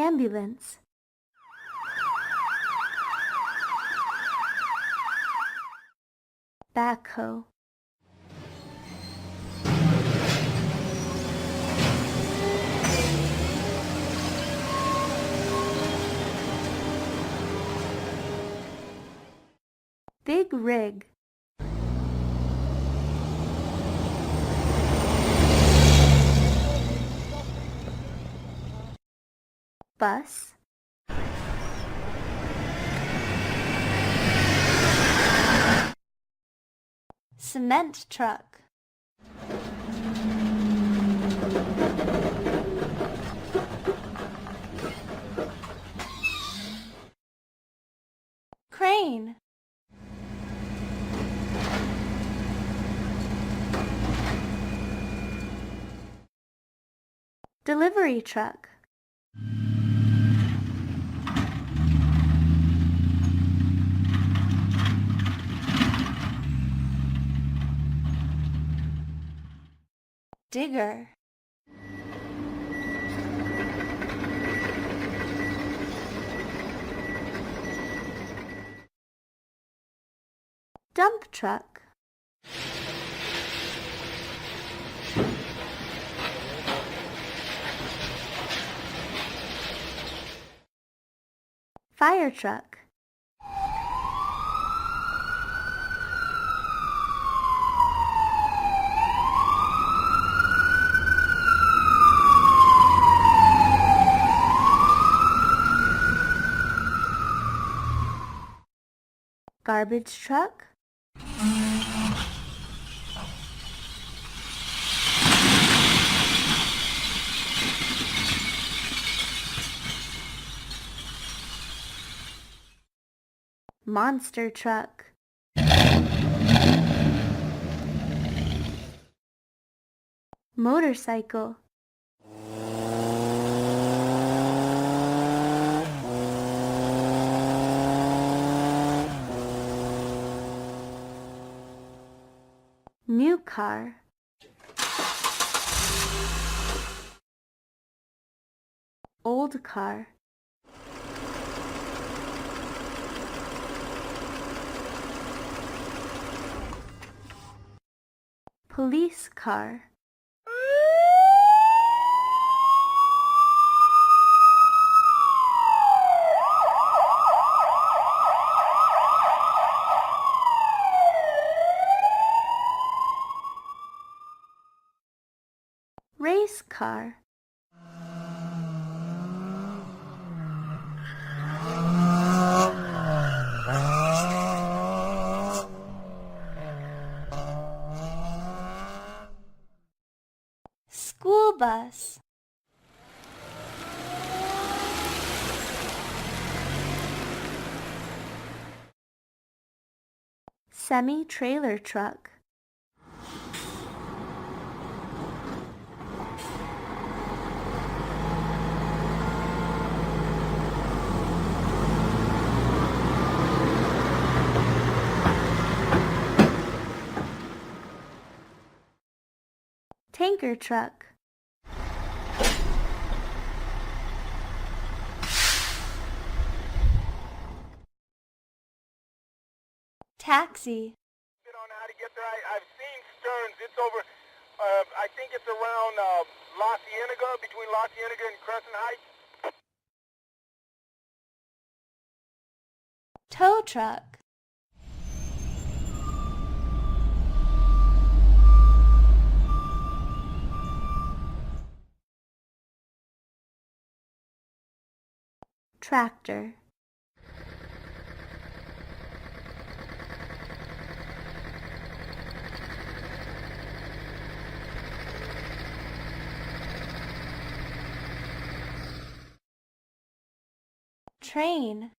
Ambulance. Backhoe. Big rig. Bus. Cement truck. Crane. Delivery truck. Digger. Dump truck. Fire truck. Garbage truck. Monster truck. Motorcycle. New car. Old car. Police car. Race car. School bus. Semi-trailer truck. Tanker truck. Taxi. On how to get there. I've seen Stearns. It's over. I think it's around La Cienega, between La Cienega and Crescent Heights. Tow truck. Tractor. Train.